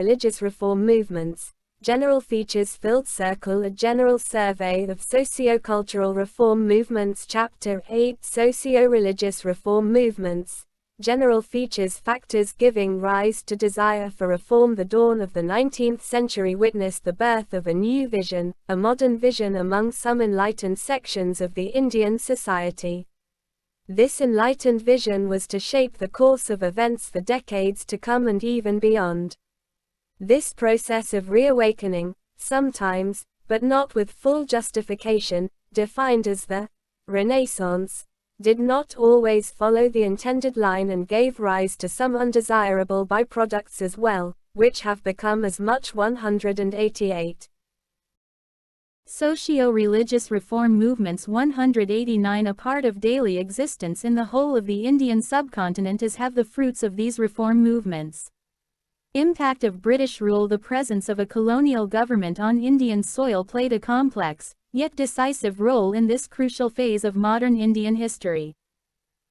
Religious reform movements. General features. Filled circle. A general survey of socio-cultural reform movements. Chapter 8. Socio-religious reform movements. General features. Factors giving rise to desire for reform. The dawn of the 19th century witnessed the birth of a new vision, a modern vision among some enlightened sections of the Indian society. This enlightened vision was to shape the course of events for decades to come and even beyond. This process of reawakening, sometimes, but not with full justification, defined as the Renaissance, did not always follow the intended line and gave rise to some undesirable byproducts as well, which have become as much 188. Socio-religious reform movements. 189. A part of daily existence in the whole of the Indian subcontinent is have the fruits of these reform movements. Impact of British rule. The presence of a colonial government on Indian soil played a complex, yet decisive role in this crucial phase of modern Indian history.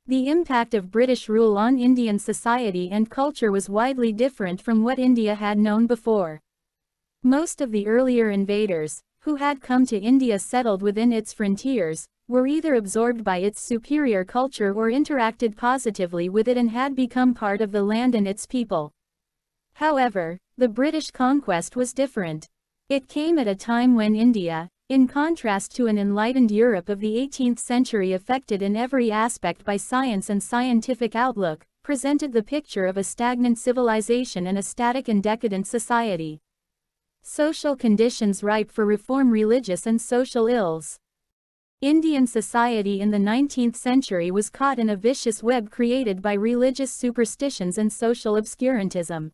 The impact of British rule on Indian society and culture was widely different from what India had known before. Most of the earlier invaders, who had come to India settled within its frontiers, were either absorbed by its superior culture or interacted positively with it and had become part of the land and its people. However, the British conquest was different. It came at a time when India, in contrast to an enlightened Europe of the 18th century affected in every aspect by science and scientific outlook, presented the picture of a stagnant civilization and a static and decadent society. Social conditions ripe for reform. Religious and social ills. Indian society in the 19th century was caught in a vicious web created by religious superstitions and social obscurantism.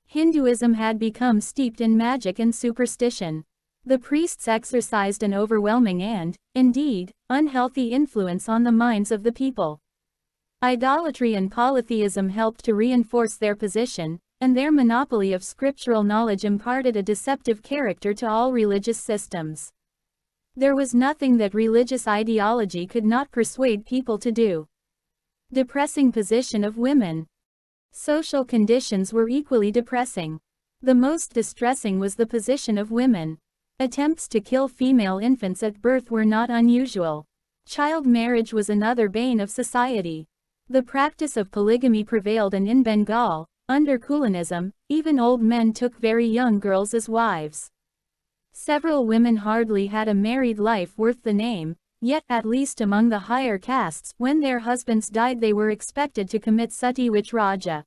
Hinduism had become steeped in magic and superstition. The priests exercised an overwhelming and, indeed, unhealthy influence on the minds of the people. Idolatry and polytheism helped to reinforce their position, and their monopoly of scriptural knowledge imparted a deceptive character to all religious systems. There was nothing that religious ideology could not persuade people to do. Depressing position of women. Social conditions were equally depressing. The most distressing was the position of women. Attempts to kill female infants at birth were not unusual. Child marriage was another bane of society. The practice of polygamy prevailed, and in Bengal, under Kulanism, even old men took very young girls as wives. Several women hardly had a married life worth the name, yet, at least among the higher castes, when their husbands died they were expected to commit sati raja.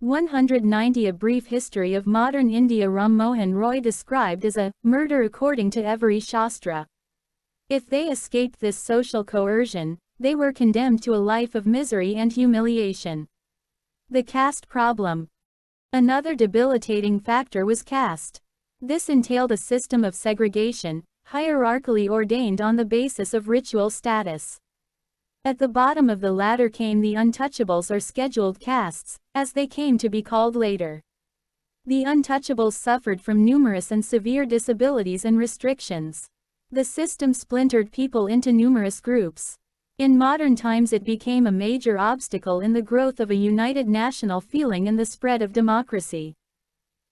190. A brief history of modern India. Ram Mohan Roy described as a murder according to every shastra. If they escaped this social coercion, they were condemned to a life of misery and humiliation. The caste problem. Another debilitating factor was caste. This entailed a system of segregation, hierarchically ordained on the basis of ritual status. At the bottom of the ladder came the untouchables, or scheduled castes, as they came to be called later. The untouchables suffered from numerous and severe disabilities and restrictions. The system splintered people into numerous groups. In modern times it became a major obstacle in the growth of a united national feeling and the spread of democracy.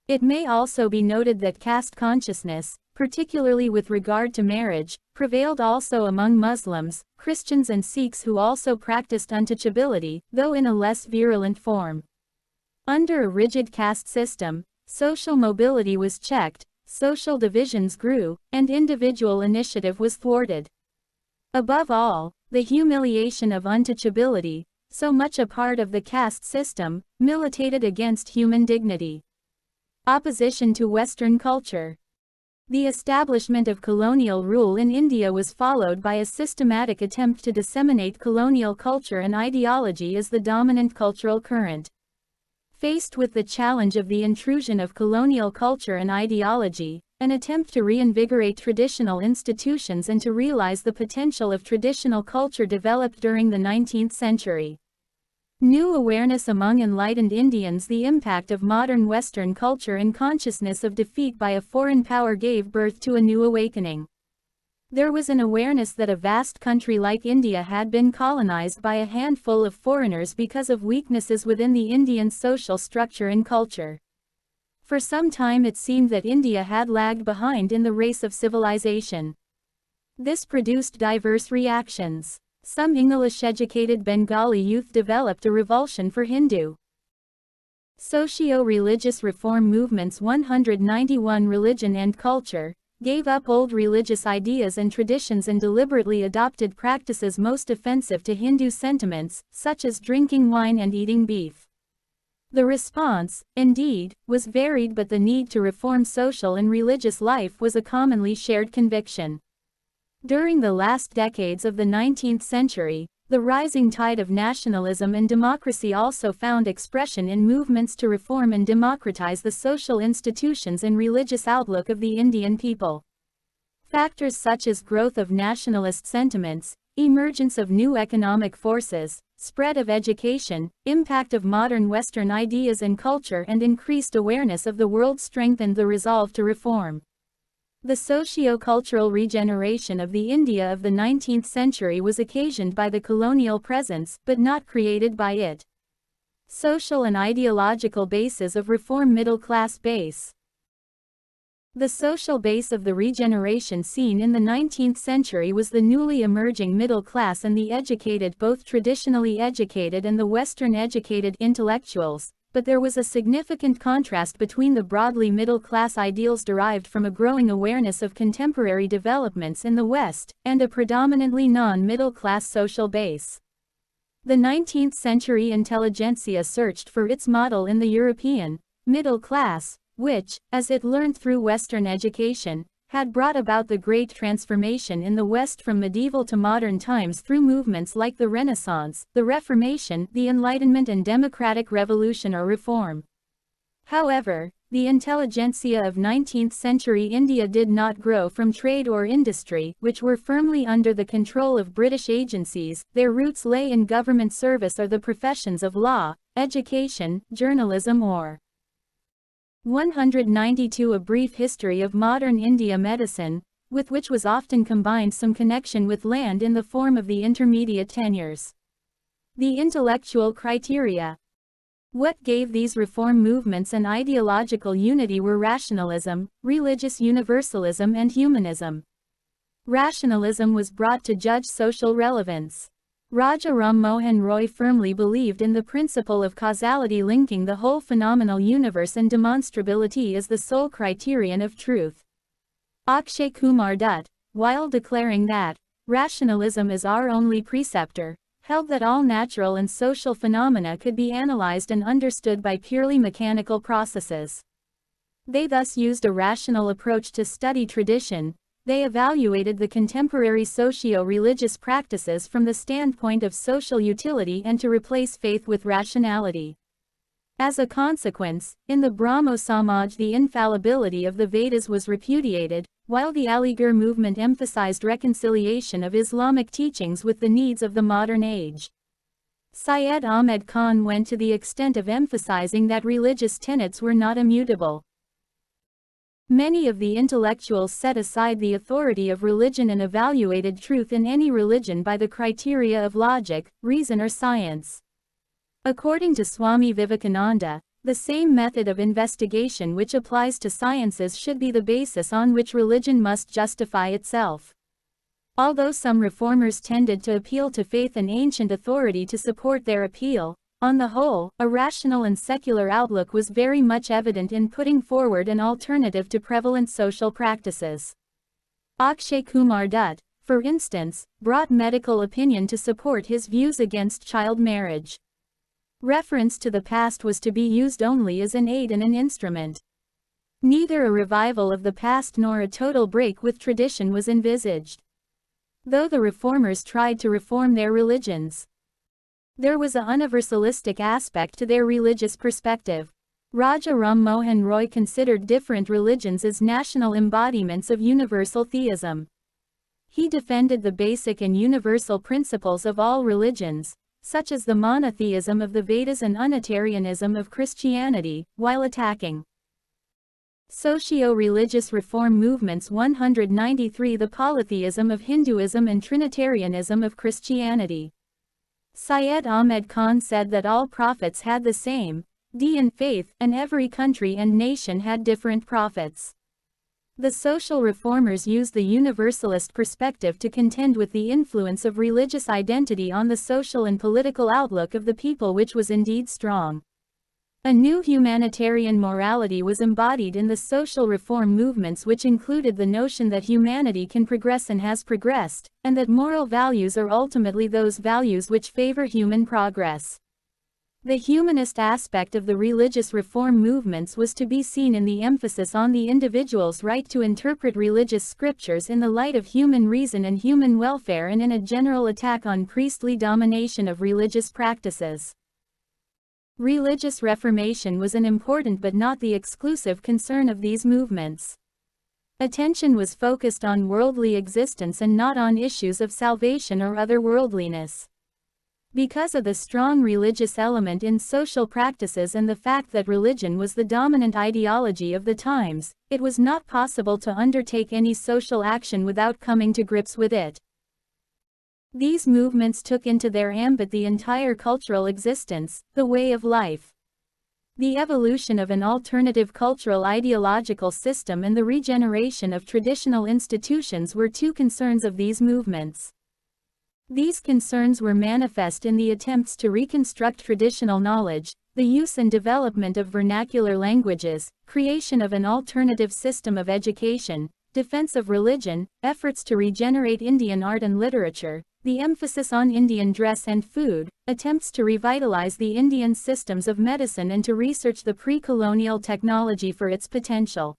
It may also be noted that caste consciousness, particularly with regard to marriage, prevailed also among Muslims, Christians and Sikhs, who also practiced untouchability, though in a less virulent form. Under a rigid caste system, social mobility was checked, social divisions grew, and individual initiative was thwarted. Above all, the humiliation of untouchability, so much a part of the caste system, militated against human dignity. Opposition to Western culture. The establishment of colonial rule in India was followed by a systematic attempt to disseminate colonial culture and ideology as the dominant cultural current. Faced with the challenge of the intrusion of colonial culture and ideology, an attempt to reinvigorate traditional institutions and to realize the potential of traditional culture developed during the 19th century. New awareness among enlightened Indians. The impact of modern Western culture and consciousness of defeat by a foreign power gave birth to a new awakening. There was an awareness that a vast country like India had been colonized by a handful of foreigners because of weaknesses within the Indian social structure and culture. For some time it seemed that India had lagged behind in the race of civilization. This produced diverse reactions. Some English-educated Bengali youth developed a revulsion for Hindu. Socio-religious reform movements 191 Religion and culture, gave up old religious ideas and traditions and deliberately adopted practices most offensive to Hindu sentiments, such as drinking wine and eating beef. The response, indeed, was varied, but the need to reform social and religious life was a commonly shared conviction. During the last decades of the 19th century, the rising tide of nationalism and democracy also found expression in movements to reform and democratize the social institutions and religious outlook of the Indian people. Factors such as growth of nationalist sentiments, emergence of new economic forces, spread of education, impact of modern Western ideas and culture, and increased awareness of the world strengthened the resolve to reform. The socio-cultural regeneration of the India of the 19th century was occasioned by the colonial presence, but not created by it. Social and ideological bases of reform. Middle class base. The social base of the regeneration seen in the 19th century was the newly emerging middle class and the educated, both traditionally educated and the Western educated intellectuals. But there was a significant contrast between the broadly middle-class ideals derived from a growing awareness of contemporary developments in the West, and a predominantly non-middle-class social base. The 19th century intelligentsia searched for its model in the European middle class, which, as it learned through Western education, had brought about the great transformation in the West from medieval to modern times through movements like the Renaissance, the Reformation, the Enlightenment, and democratic revolution or reform. However, the intelligentsia of 19th century India did not grow from trade or industry, which were firmly under the control of British agencies. Their roots lay in government service or the professions of law, education, journalism, or 192 A brief history of modern India. Medicine, with which was often combined some connection with land in the form of the intermediate tenures. The intellectual criteria. What gave these reform movements an ideological unity were rationalism, religious universalism, and humanism. Rationalism was brought to judge social relevance. Raja Ram Mohan Roy firmly believed in the principle of causality, linking the whole phenomenal universe and demonstrability as the sole criterion of truth. Akshay Kumar Dutt, while declaring that rationalism is our only preceptor, held that all natural and social phenomena could be analyzed and understood by purely mechanical processes. They thus used a rational approach to study tradition. They evaluated the contemporary socio-religious practices from the standpoint of social utility and to replace faith with rationality. As a consequence, in the Brahmo Samaj the infallibility of the Vedas was repudiated, while the Aligarh movement emphasized reconciliation of Islamic teachings with the needs of the modern age. Syed Ahmed Khan went to the extent of emphasizing that religious tenets were not immutable. Many of the intellectuals set aside the authority of religion and evaluated truth in any religion by the criteria of logic, reason, or science. According to Swami Vivekananda, the same method of investigation which applies to sciences should be the basis on which religion must justify itself. Although some reformers tended to appeal to faith and ancient authority to support their appeal, on the whole, a rational and secular outlook was very much evident in putting forward an alternative to prevalent social practices. Akshay Kumar Dutt, for instance, brought medical opinion to support his views against child marriage. Reference to the past was to be used only as an aid and an instrument. Neither a revival of the past nor a total break with tradition was envisaged. Though the reformers tried to reform their religions, there was a universalistic aspect to their religious perspective. Raja Ram Mohan Roy considered different religions as national embodiments of universal theism. He defended the basic and universal principles of all religions, such as the monotheism of the Vedas and Unitarianism of Christianity, while attacking socio-religious reform movements 193 the polytheism of Hinduism and Trinitarianism of Christianity. Syed Ahmed Khan said that all prophets had the same D in faith, and every country and nation had different prophets. The social reformers used the universalist perspective to contend with the influence of religious identity on the social and political outlook of the people, which was indeed strong. A new humanitarian morality was embodied in the social reform movements, which included the notion that humanity can progress and has progressed, and that moral values are ultimately those values which favor human progress. The humanist aspect of the religious reform movements was to be seen in the emphasis on the individual's right to interpret religious scriptures in the light of human reason and human welfare, and in a general attack on priestly domination of religious practices. Religious reformation was an important but not the exclusive concern of these movements. Attention was focused on worldly existence and not on issues of salvation or otherworldliness. Because of the strong religious element in social practices and the fact that religion was the dominant ideology of the times, it was not possible to undertake any social action without coming to grips with it. These movements took into their ambit the entire cultural existence, the way of life. The evolution of an alternative cultural ideological system and the regeneration of traditional institutions were two concerns of these movements. These concerns were manifest in the attempts to reconstruct traditional knowledge, the use and development of vernacular languages, creation of an alternative system of education, defense of religion, efforts to regenerate Indian art and literature, the emphasis on Indian dress and food, attempts to revitalize the Indian systems of medicine and to research the pre-colonial technology for its potential.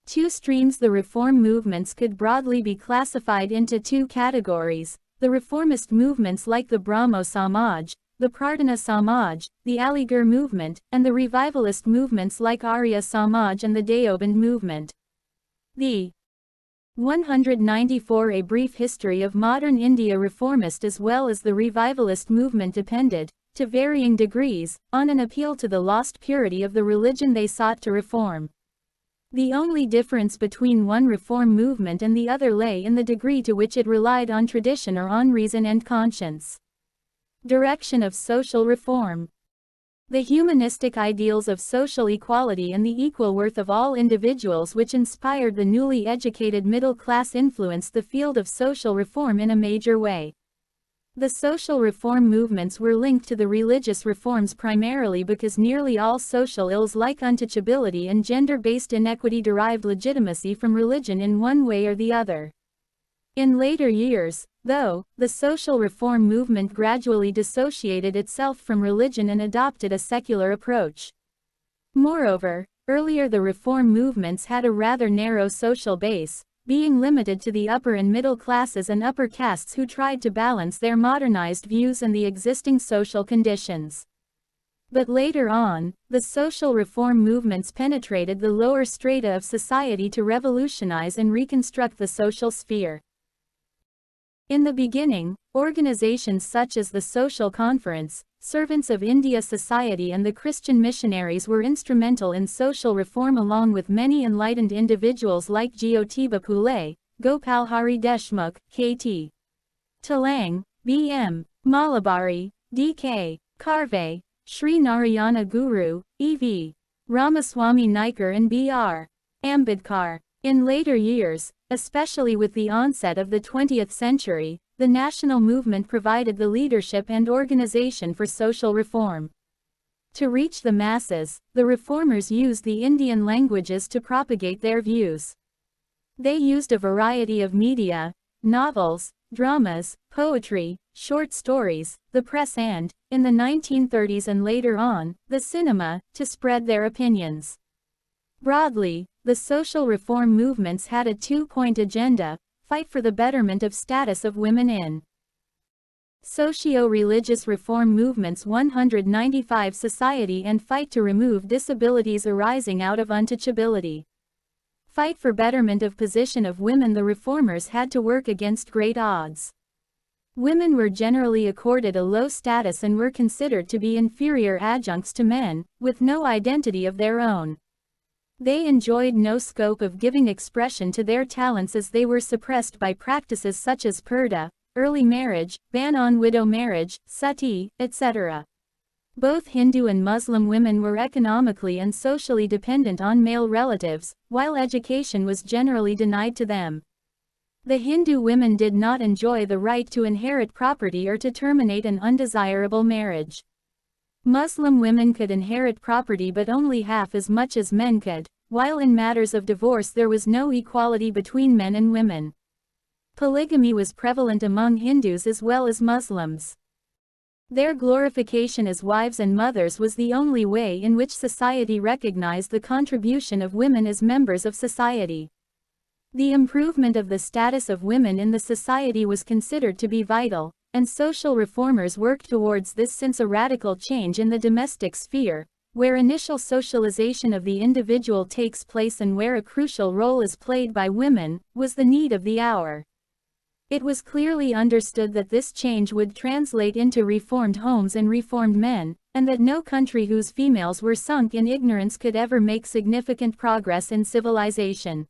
Two streams. The reform movements could broadly be classified into two categories: the reformist movements like the Brahmo Samaj, the Prarthana Samaj, the Aligarh movement, and the revivalist movements like Arya Samaj and the Deoband movement. The 194 A brief history of modern India. Reformist as well as the revivalist movement depended, to varying degrees, on an appeal to the lost purity of the religion they sought to reform. The only difference between one reform movement and the other lay in the degree to which it relied on tradition or on reason and conscience. Direction of social reform. The humanistic ideals of social equality and the equal worth of all individuals which inspired the newly educated middle class influenced the field of social reform in a major way. The social reform movements were linked to the religious reforms primarily because nearly all social ills like untouchability and gender-based inequity derived legitimacy from religion in one way or the other. In later years, though, the social reform movement gradually dissociated itself from religion and adopted a secular approach. Moreover, earlier the reform movements had a rather narrow social base, being limited to the upper and middle classes and upper castes who tried to balance their modernized views and the existing social conditions. But later on, the social reform movements penetrated the lower strata of society to revolutionize and reconstruct the social sphere. In the beginning, organizations such as the Social Conference, Servants of India Society and the Christian missionaries were instrumental in social reform along with many enlightened individuals like Jyotiba Phule, Gopal Hari Deshmukh, K.T. Talang, B.M. Malabari, D.K. Karve, Sri Narayana Guru, E.V. Ramaswamy Naikar and B.R. Ambedkar. In later years, especially with the onset of the 20th century, the national movement provided the leadership and organization for social reform. To reach the masses, the reformers used the Indian languages to propagate their views. They used a variety of media, novels, dramas, poetry, short stories, the press and, in the 1930s and later on, the cinema, to spread their opinions. Broadly, the social reform movements had a two-point agenda: fight for the betterment of status of women in socio-religious reform movements 195 society and fight to remove disabilities arising out of untouchability. Fight for betterment of position of women. The reformers had to work against great odds. Women were generally accorded a low status and were considered to be inferior adjuncts to men, with no identity of their own. They enjoyed no scope of giving expression to their talents as they were suppressed by practices such as purdah, early marriage, ban on widow marriage, sati, etc. Both Hindu and Muslim women were economically and socially dependent on male relatives, while education was generally denied to them. The Hindu women did not enjoy the right to inherit property or to terminate an undesirable marriage. Muslim women could inherit property but only half as much as men could, while in matters of divorce there was no equality between men and women. Polygamy was prevalent among Hindus as well as Muslims. Their glorification as wives and mothers was the only way in which society recognized the contribution of women as members of society. The improvement of the status of women in the society was considered to be vital, and social reformers worked towards this since a radical change in the domestic sphere, where initial socialization of the individual takes place and where a crucial role is played by women, was the need of the hour. It was clearly understood that this change would translate into reformed homes and reformed men, and that no country whose females were sunk in ignorance could ever make significant progress in civilization.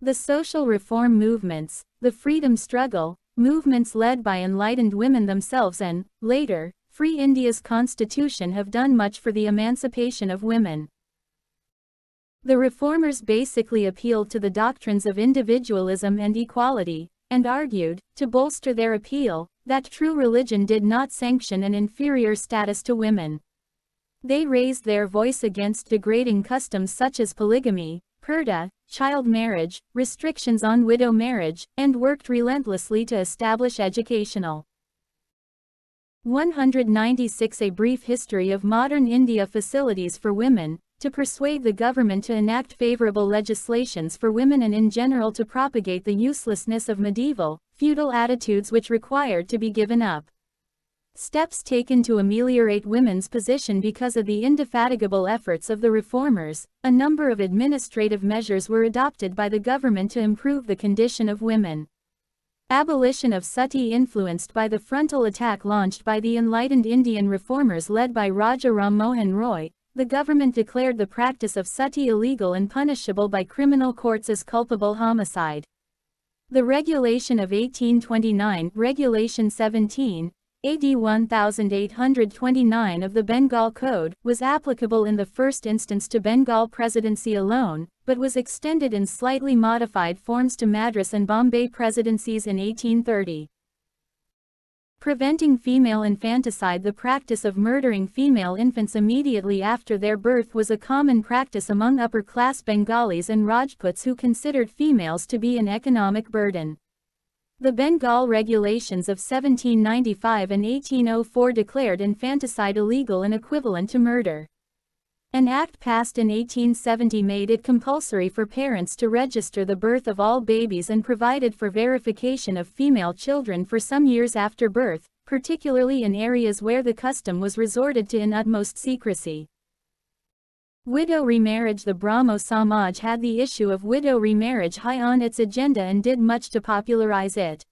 The social reform movements, the freedom struggle, movements led by enlightened women themselves and, later, Free India's constitution have done much for the emancipation of women. The reformers basically appealed to the doctrines of individualism and equality, and argued, to bolster their appeal, that true religion did not sanction an inferior status to women. They raised their voice against degrading customs such as polygamy, purdah, child marriage, restrictions on widow marriage, and worked relentlessly to establish educational. 196 A brief history of modern India facilities for women, to persuade the government to enact favorable legislations for women and in general to propagate the uselessness of medieval, feudal attitudes which required to be given up. Steps taken to ameliorate women's position because of the indefatigable efforts of the reformers. A number of administrative measures were adopted by the government to improve the condition of women. Abolition of sati influenced by the frontal attack launched by the enlightened Indian reformers led by Raja Ram Mohan Roy. The government declared the practice of sati illegal and punishable by criminal courts as culpable homicide. The Regulation of 1829, Regulation 17, AD 1829 of the Bengal Code, was applicable in the first instance to Bengal Presidency alone, but was extended in slightly modified forms to Madras and Bombay presidencies in 1830. Preventing female infanticide. The practice of murdering female infants immediately after their birth was a common practice among upper-class Bengalis and Rajputs who considered females to be an economic burden. The Bengal Regulations of 1795 and 1804 declared infanticide illegal and equivalent to murder. An act passed in 1870 made it compulsory for parents to register the birth of all babies and provided for verification of female children for some years after birth, particularly in areas where the custom was resorted to in utmost secrecy. Widow remarriage. The Brahmo Samaj had the issue of widow remarriage high on its agenda and did much to popularize it.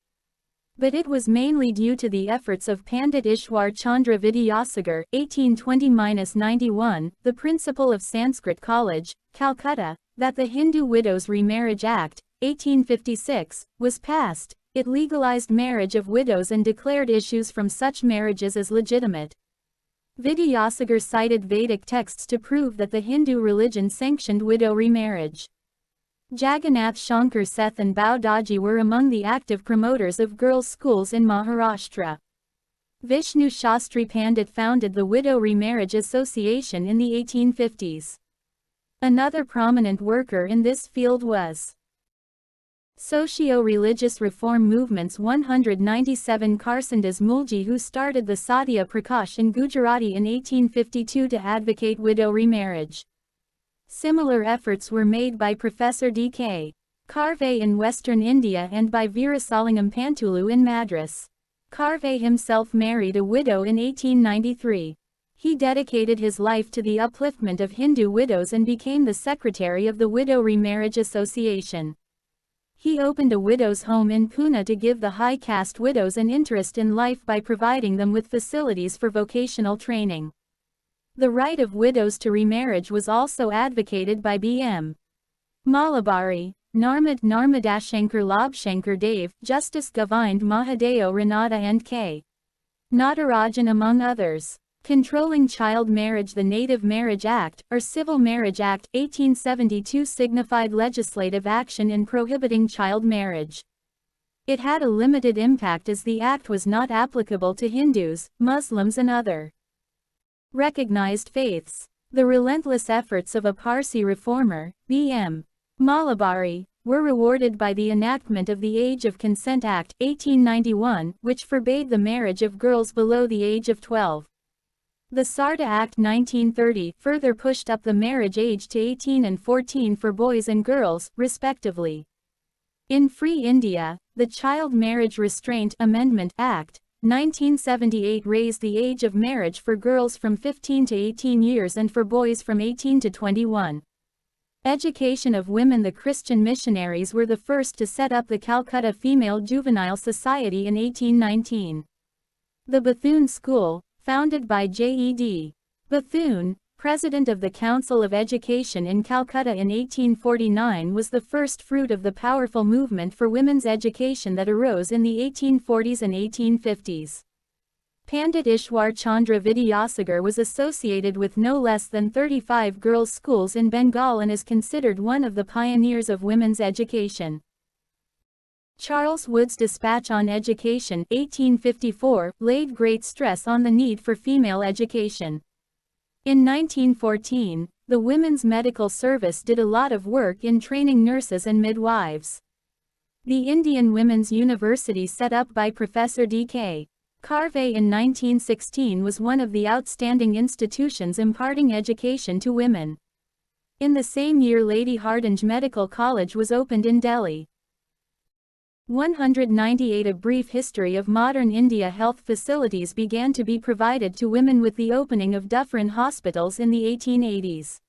But it was mainly due to the efforts of Pandit Ishwar Chandra Vidyasagar (1820–91), the principal of Sanskrit College, Calcutta, that the Hindu Widows' Remarriage Act, 1856, was passed. It legalized marriage of widows and declared issues from such marriages as legitimate. Vidyasagar cited Vedic texts to prove that the Hindu religion sanctioned widow remarriage. Jagannath Shankar Seth and Bao Daji were among the active promoters of girls' schools in Maharashtra. Vishnu Shastri Pandit founded the Widow Remarriage Association in the 1850s. Another prominent worker in this field was Socio-religious reform movements. 197 Karsandas Mulji, who started the Satya Prakash in Gujarati in 1852 to advocate widow remarriage. Similar efforts were made by Professor D.K. Karve in western India and by Veerasalingam Pantulu in Madras. Karve himself married a widow in 1893. He dedicated his life to the upliftment of Hindu widows and became the secretary of the Widow Remarriage Association. He opened a widow's home in Pune to give the high caste widows an interest in life by providing them with facilities for vocational training. The right of widows to remarriage was also advocated by B.M. Malabari, Narmadashankar Labshankar Dave, Justice Govind Mahadeo Ranade and K. Natarajan among others. Controlling child marriage. The Native Marriage Act, or Civil Marriage Act, 1872 signified legislative action in prohibiting child marriage. It had a limited impact as the act was not applicable to Hindus, Muslims and other recognized faiths. The relentless efforts of a Parsi reformer, B.M. Malabari, were rewarded by the enactment of the Age of Consent Act, 1891, which forbade the marriage of girls below the age of 12. The Sarda Act 1930 further pushed up the marriage age to 18 and 14 for boys and girls, respectively. In Free India, the Child Marriage Restraint Amendment Act, 1978 raised the age of marriage for girls from 15 to 18 years and for boys from 18 to 21. Education of women. The Christian missionaries were the first to set up the Calcutta Female Juvenile Society in 1819. The Bethune School, founded by J.E.D. Bethune, president of the Council of Education in Calcutta in 1849, was the first fruit of the powerful movement for women's education that arose in the 1840s and 1850s. Pandit Ishwar Chandra Vidyasagar was associated with no less than 35 girls' schools in Bengal and is considered one of the pioneers of women's education. Charles Wood's Dispatch on Education, 1854, laid great stress on the need for female education. In 1914, the Women's Medical Service did a lot of work in training nurses and midwives. The Indian Women's University, set up by Professor D.K. Carve in 1916, was one of the outstanding institutions imparting education to women. In the same year, Lady Hardinge Medical College was opened in Delhi. 198 A brief history of modern India. Health facilities began to be provided to women with the opening of Dufferin hospitals in the 1880s.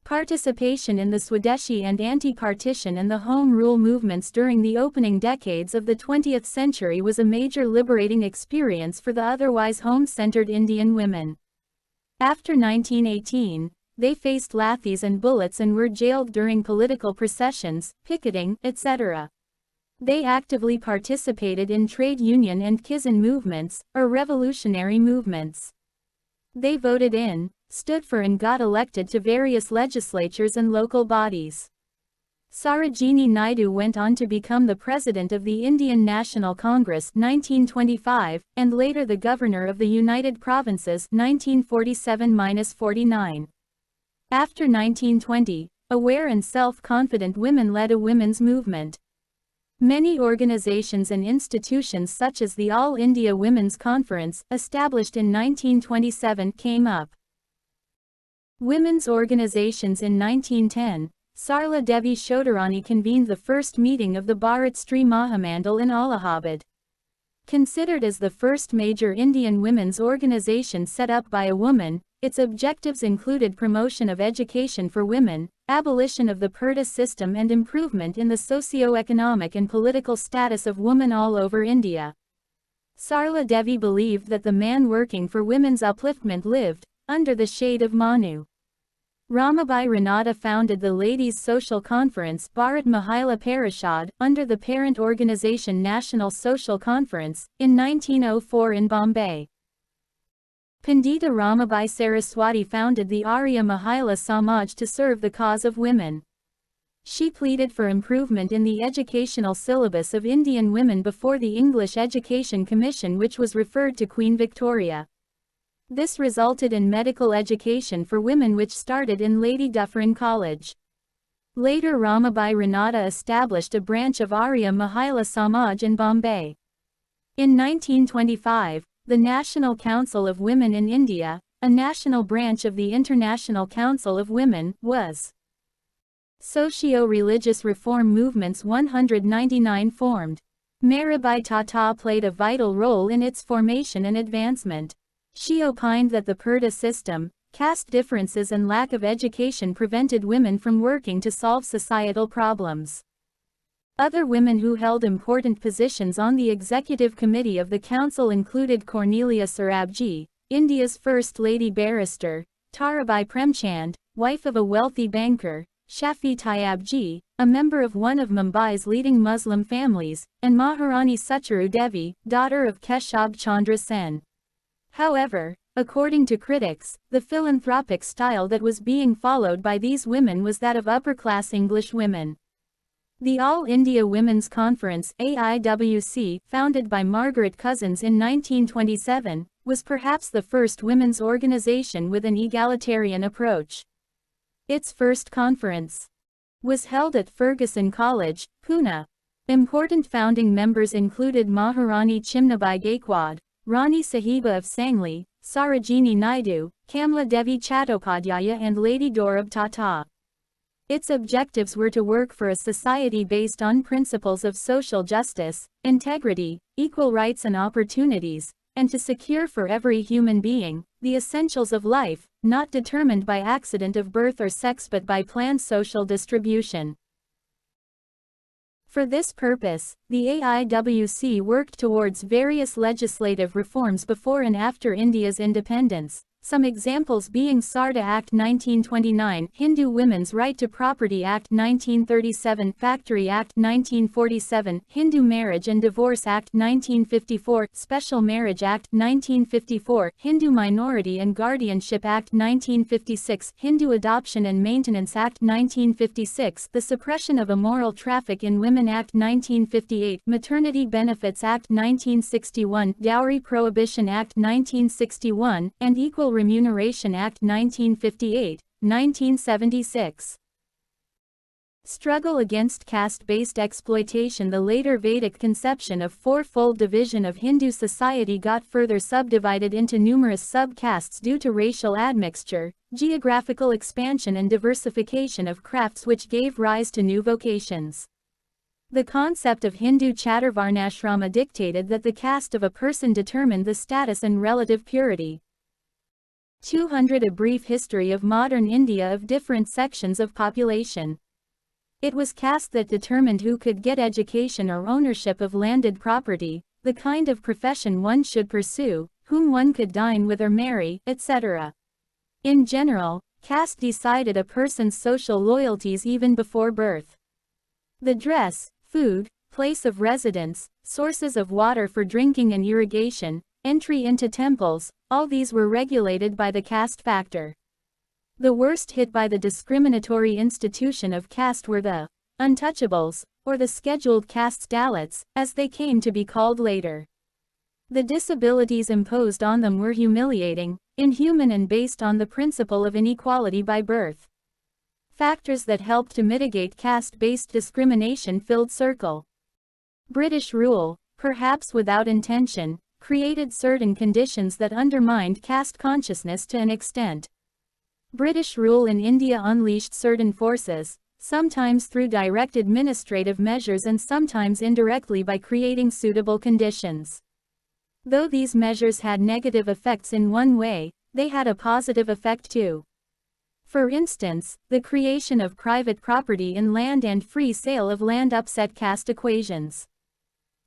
Participation in the Swadeshi and anti-partition and the Home Rule movements during the opening decades of the 20th century was a major liberating experience for the otherwise home-centered Indian women. After 1918, they faced lathis and bullets and were jailed during political processions, picketing, etc. They actively participated in trade union and Kisan movements, or revolutionary movements. They voted in, stood for and got elected to various legislatures and local bodies. Sarojini Naidu went on to become the president of the Indian National Congress 1925, and later the governor of the United Provinces 1947–49. After 1920, aware and self-confident women led a women's movement. Many organizations and institutions such as the All India Women's Conference, established in 1927, came up. Women's organizations. In 1910, Sarla Devi Shodharani convened the first meeting of the Bharat Stree Mahamandal in Allahabad. Considered as the first major Indian women's organization set up by a woman, its objectives included promotion of education for women, abolition of the purdah system and improvement in the socio-economic and political status of women all over India. Sarla Devi believed that the man working for women's upliftment lived under the shade of Manu. Ramabai Ranade founded the Ladies' Social Conference Bharat Mahila Parishad under the parent organization National Social Conference in 1904 in Bombay. Pandita Ramabai Saraswati founded the Arya Mahila Samaj to serve the cause of women. She pleaded for improvement in the educational syllabus of Indian women before the English Education Commission, which was referred to Queen Victoria. This resulted in medical education for women, which started in Lady Dufferin College. Later Ramabai Ranade established a branch of Arya Mahila Samaj in Bombay. In 1925, the National Council of Women in India, a national branch of the International Council of Women, was Socio-religious reform movements 199 formed. Mirabai Tata played a vital role in its formation and advancement. She opined that the purdah system, caste differences and lack of education prevented women from working to solve societal problems. Other women who held important positions on the executive committee of the council included Cornelia Sarabji, India's first lady barrister, Tarabai Premchand, wife of a wealthy banker, Shafi Tyabji, a member of one of Mumbai's leading Muslim families, and Maharani Sucharu Devi, daughter of Keshab Chandra Sen. However, According to critics, the philanthropic style that was being followed by these women was that of upper-class English women. The All India Women's Conference (AIWC), founded by Margaret Cousins in 1927, was perhaps the first women's organization with an egalitarian approach. Its first conference was held at Fergusson College, Pune. Important founding members included Maharani Chimnabai Gaikwad, Rani Sahiba of Sangli, Sarojini Naidu, Kamla Devi Chattopadhyaya and Lady Dorab Tata. Its objectives were to work for a society based on principles of social justice, integrity, equal rights and opportunities, and to secure for every human being the essentials of life, not determined by accident of birth or sex but by planned social distribution. For this purpose, the AIWC worked towards various legislative reforms before and after India's independence, some examples being Sarda Act 1929, Hindu Women's Right to Property Act 1937, Factory Act 1947, Hindu Marriage and Divorce Act 1954, Special Marriage Act 1954, Hindu Minority and Guardianship Act 1956, Hindu Adoption and Maintenance Act 1956, the Suppression of Immoral Traffic in Women Act 1958, Maternity Benefits Act 1961, Dowry Prohibition Act 1961, and Equal Remuneration Act 1958, 1976. Struggle against caste-based exploitation. The later Vedic conception of fourfold division of Hindu society got further subdivided into numerous sub-castes due to racial admixture, geographical expansion and diversification of crafts which gave rise to new vocations. The concept of Hindu Chaturvarnashrama dictated that the caste of a person determined the status and relative purity. 200 A brief history of modern India of different sections of population. It was caste that determined who could get education or ownership of landed property, the kind of profession one should pursue, whom one could dine with or marry, etc. In general, caste decided a person's social loyalties even before birth. The dress, food, place of residence, sources of water for drinking and irrigation, entry into temples, all these were regulated by the caste factor. The worst hit by the discriminatory institution of caste were the untouchables, or the scheduled castes Dalits, as they came to be called later. The disabilities imposed on them were humiliating, inhuman and based on the principle of inequality by birth. Factors that helped to mitigate caste-based discrimination filled circle. British rule, perhaps without intention, created certain conditions that undermined caste consciousness to an extent. British rule in India unleashed certain forces, sometimes through direct administrative measures and sometimes indirectly by creating suitable conditions. Though these measures had negative effects in one way, they had a positive effect too. For instance, the creation of private property in land and free sale of land upset caste equations.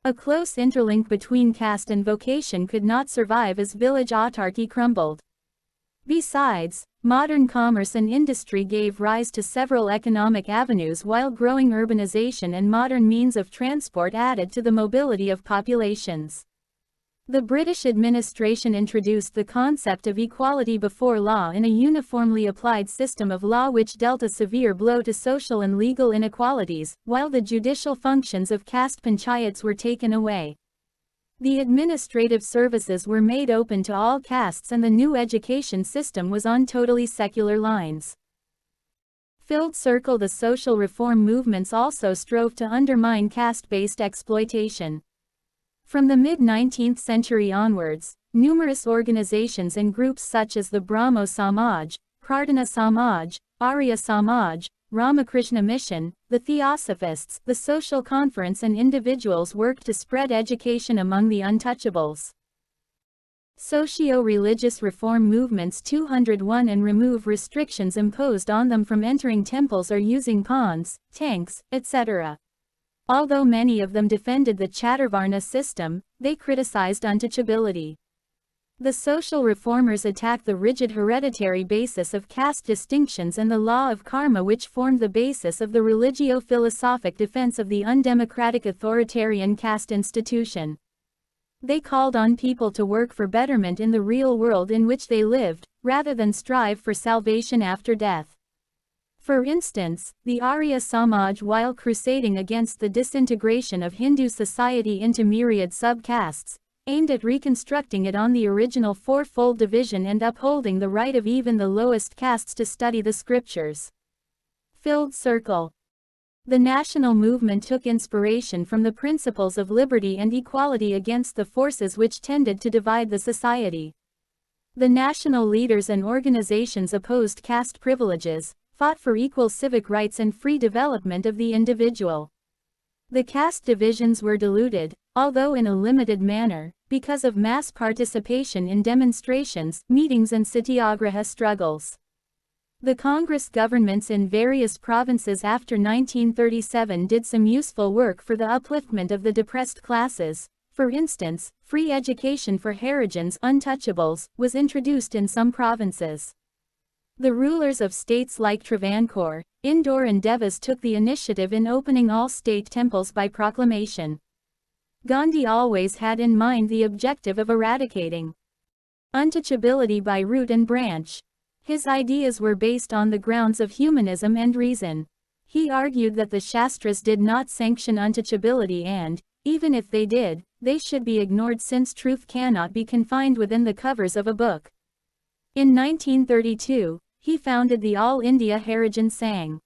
A close interlink between caste and vocation could not survive as village autarky crumbled. Besides, modern commerce and industry gave rise to several economic avenues while growing urbanization and modern means of transport added to the mobility of populations. The British administration introduced the concept of equality before law in a uniformly applied system of law which dealt a severe blow to social and legal inequalities, while the judicial functions of caste panchayats were taken away. The administrative services were made open to all castes and the new education system was on totally secular lines. Filled circle. The social reform movements also strove to undermine caste-based exploitation. From the mid-19th century onwards, numerous organizations and groups such as the Brahmo Samaj, Prarthana Samaj, Arya Samaj, Ramakrishna Mission, the Theosophists, the Social Conference and individuals worked to spread education among the untouchables. Socio-religious reform movements 201 and remove restrictions imposed on them from entering temples or using ponds, tanks, etc. Although many of them defended the Chaturvarna system, they criticized untouchability. The social reformers attacked the rigid hereditary basis of caste distinctions and the law of karma which formed the basis of the religio-philosophic defense of the undemocratic authoritarian caste institution. They called on people to work for betterment in the real world in which they lived, rather than strive for salvation after death. For instance, the Arya Samaj, while crusading against the disintegration of Hindu society into myriad sub-castes, aimed at reconstructing it on the original fourfold division and upholding the right of even the lowest castes to study the scriptures. Filled circle. The national movement took inspiration from the principles of liberty and equality against the forces which tended to divide the society. The national leaders and organizations opposed caste privileges, fought for equal civic rights and free development of the individual. The caste divisions were diluted, although in a limited manner, because of mass participation in demonstrations, meetings and satyagraha struggles. The Congress governments in various provinces after 1937 did some useful work for the upliftment of the depressed classes. For instance, free education for Harijans untouchables was introduced in some provinces. The rulers of states like Travancore, Indore and Devas took the initiative in opening all state temples by proclamation. Gandhi always had in mind the objective of eradicating untouchability by root and branch. His ideas were based on the grounds of humanism and reason. He argued that the Shastras did not sanction untouchability and, even if they did, they should be ignored since truth cannot be confined within the covers of a book. In 1932, he founded the All India Harijan Sangh.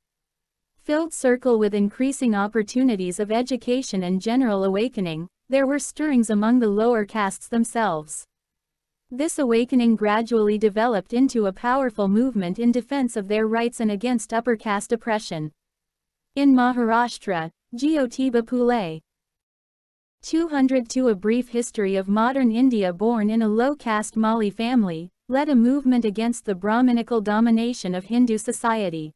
Filled circle. With increasing opportunities of education and general awakening, there were stirrings among the lower castes themselves. This awakening gradually developed into a powerful movement in defense of their rights and against upper caste oppression. In Maharashtra, Jyotiba Phule. 202. A brief history of modern India. Born in a low-caste Mali family, led a movement against the Brahminical domination of Hindu society.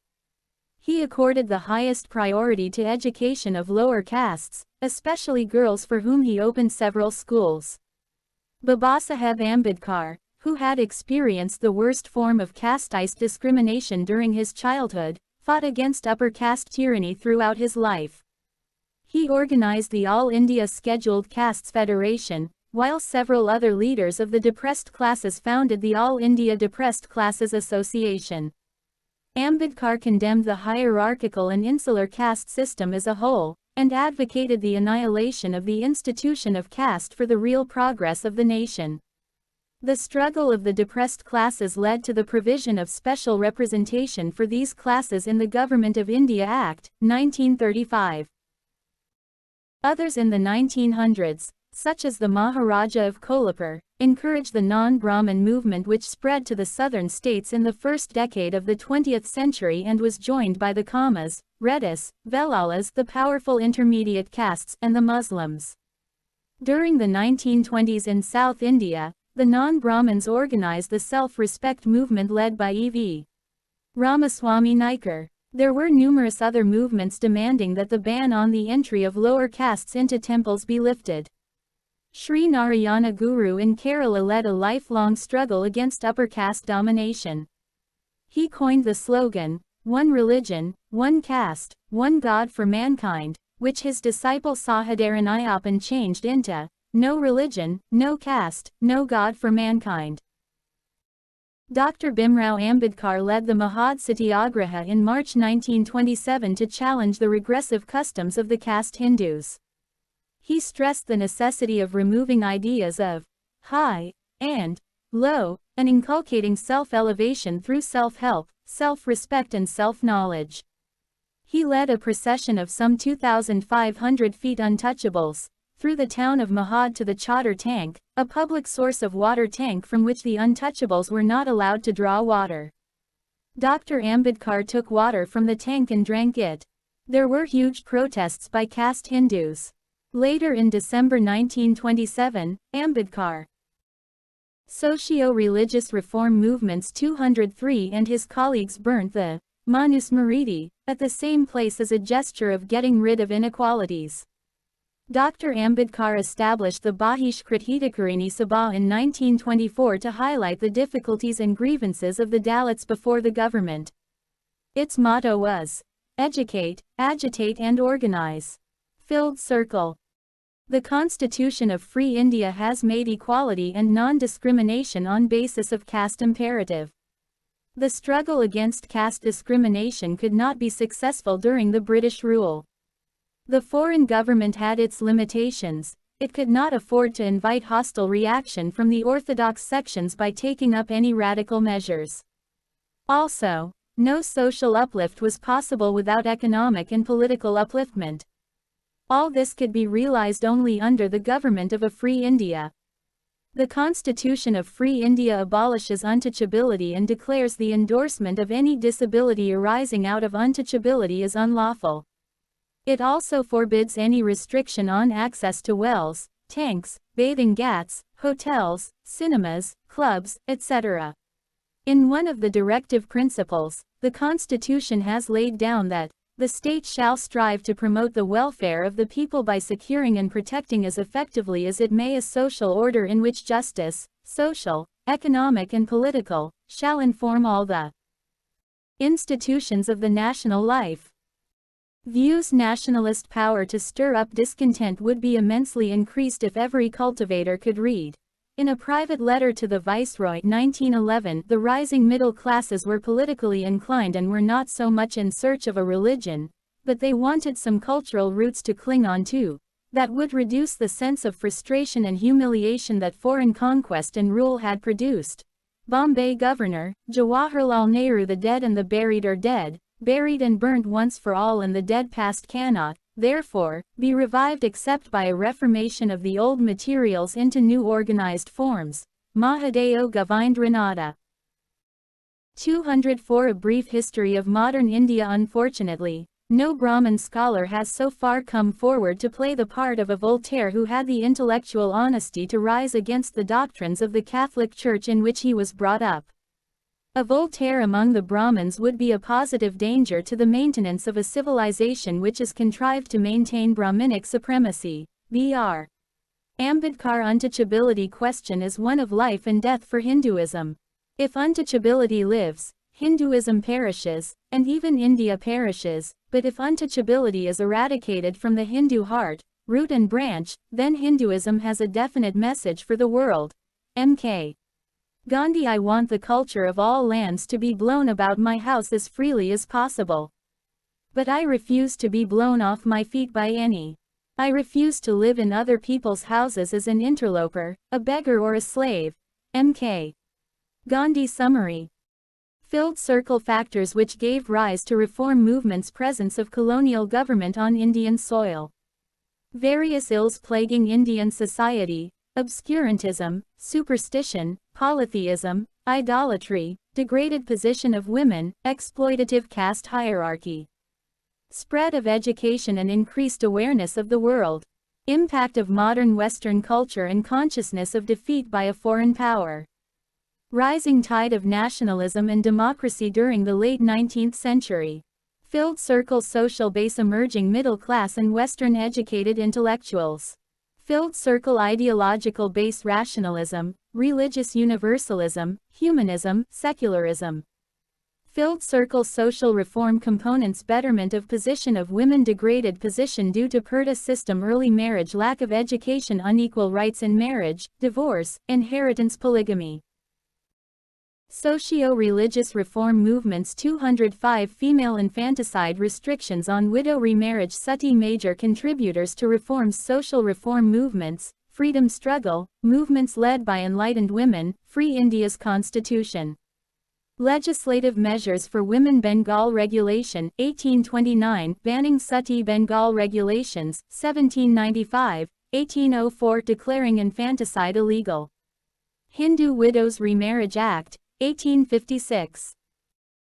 He accorded the highest priority to education of lower castes, especially girls, for whom he opened several schools. Babasaheb Ambedkar, who had experienced the worst form of casteist discrimination during his childhood, fought against upper caste tyranny throughout his life. He organized the All India Scheduled Castes Federation, while several other leaders of the depressed classes founded the All India Depressed Classes Association. Ambedkar condemned the hierarchical and insular caste system as a whole, and advocated the annihilation of the institution of caste for the real progress of the nation. The struggle of the depressed classes led to the provision of special representation for these classes in the Government of India Act, 1935. Others in the 1900s, such as the Maharaja of Kolhapur, encouraged the non-Brahmin movement, which spread to the southern states in the first decade of the 20th century and was joined by the Kamas, Reddis, Velalas, the powerful intermediate castes, and the Muslims. During the 1920s in South India, the non-Brahmins organized the self-respect movement led by E.V. Ramaswamy Naikar. There were numerous other movements demanding that the ban on the entry of lower castes into temples be lifted. Sri Narayana Guru in Kerala led a lifelong struggle against upper caste domination. He coined the slogan, "One religion, one caste, one God for mankind," which his disciple Sahadaran Ayyappan changed into, "No religion, no caste, no God for mankind." Dr. Bhimrao Ambedkar led the Mahad Satyagraha in March 1927 to challenge the regressive customs of the caste Hindus. He stressed the necessity of removing ideas of high and low, and inculcating self-elevation through self-help, self-respect and self-knowledge. He led a procession of some 2,500 feet untouchables, through the town of Mahad to the Chadar tank, a public source of water tank from which the untouchables were not allowed to draw water. Dr. Ambedkar took water from the tank and drank it. There were huge protests by caste Hindus. Later in December 1927, Ambedkar Socio-Religious Reform Movements 203 and his colleagues burnt the Manusmriti at the same place as a gesture of getting rid of inequalities. Dr. Ambedkar established the Bahishkrit Hitakarini Sabha in 1924 to highlight the difficulties and grievances of the Dalits before the government. Its motto was, "Educate, agitate and organize." Filled circle. The Constitution of Free India has made equality and non-discrimination on basis of caste imperative. The struggle against caste discrimination could not be successful during the British rule. The foreign government had its limitations. It could not afford to invite hostile reaction from the orthodox sections by taking up any radical measures. Also, no social uplift was possible without economic and political upliftment. All this could be realized only under the government of a free India. The Constitution of Free India abolishes untouchability and declares the endorsement of any disability arising out of untouchability as unlawful. It also forbids any restriction on access to wells, tanks, bathing ghats, hotels, cinemas, clubs, etc. In one of the directive principles, the Constitution has laid down that the state shall strive to promote the welfare of the people by securing and protecting as effectively as it may a social order in which justice, social, economic and political, shall inform all the institutions of the national life. Views nationalist power to stir up discontent would be immensely increased if every cultivator could read. In a private letter to the Viceroy 1911, the rising middle classes were politically inclined and were not so much in search of a religion, but they wanted some cultural roots to cling on to, that would reduce the sense of frustration and humiliation that foreign conquest and rule had produced. Bombay Governor, Jawaharlal Nehru. The dead and the buried are dead, buried and burnt once for all, and the dead past cannot, therefore, be revived except by a reformation of the old materials into new organized forms. Mahadeo Govindranatha. 204. A brief history of modern India. Unfortunately, no Brahmin scholar has so far come forward to play the part of a Voltaire who had the intellectual honesty to rise against the doctrines of the Catholic Church in which he was brought up. A Voltaire among the Brahmins would be a positive danger to the maintenance of a civilization which is contrived to maintain Brahminic supremacy. Br. Ambedkar. Untouchability question is one of life and death for Hinduism. If untouchability lives, Hinduism perishes, and even India perishes, but if untouchability is eradicated from the Hindu heart, root and branch, then Hinduism has a definite message for the world. M.K. Gandhi. I want the culture of all lands to be blown about my house as freely as possible. But I refuse to be blown off my feet by any. I refuse to live in other people's houses as an interloper, a beggar or a slave. M.K. Gandhi. Summary. Filled circle. Factors which gave rise to reform movements. Presence of colonial government on Indian soil. Various ills plaguing Indian society. Obscurantism, superstition, polytheism, idolatry, degraded position of women, exploitative caste hierarchy. Spread of education and increased awareness of the world. Impact of modern Western culture and consciousness of defeat by a foreign power. Rising tide of nationalism and democracy during the late 19th century. Filled circle. Social base. Emerging middle class and Western educated intellectuals. Filled circle. Ideological base. Rationalism, religious universalism, humanism, secularism. Filled circle. Social reform components. Betterment of position of women. Degraded position due to Purdah system. Early marriage. Lack of education. Unequal rights in marriage, divorce, inheritance. Polygamy. Socio-religious reform movements. 205. Female infanticide. Restrictions on widow remarriage. Sati. Major contributors to reforms. Social reform movements, freedom struggle, movements led by enlightened women, Free India's constitution. Legislative measures for women. Bengal Regulation, 1829, banning Sati. Bengal Regulations, 1795, 1804, declaring infanticide illegal. Hindu Widows Remarriage Act, 1856.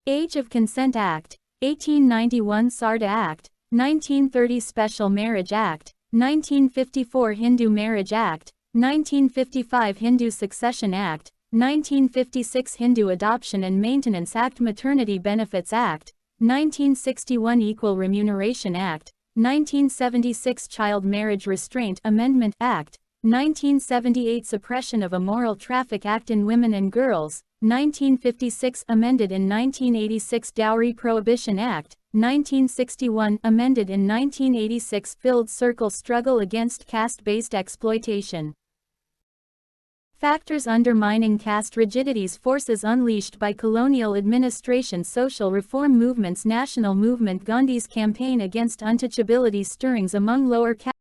Age of Consent Act, 1891. Sarda Act, 1930. Special Marriage Act, 1954. Hindu Marriage Act, 1955. Hindu Succession Act, 1956. Hindu Adoption and Maintenance Act. Maternity Benefits Act, 1961. Equal Remuneration Act, 1976. Child Marriage Restraint Amendment Act, 1978 Suppression of Immoral Traffic Act in Women and Girls, 1956 amended in 1986 Dowry Prohibition Act, 1961 amended in 1986 Filled Circle Struggle Against Caste-Based Exploitation. Factors undermining caste rigidities. Forces unleashed by colonial administration. Social reform movements. National movement. Gandhi's campaign against untouchability. Stirrings among lower caste.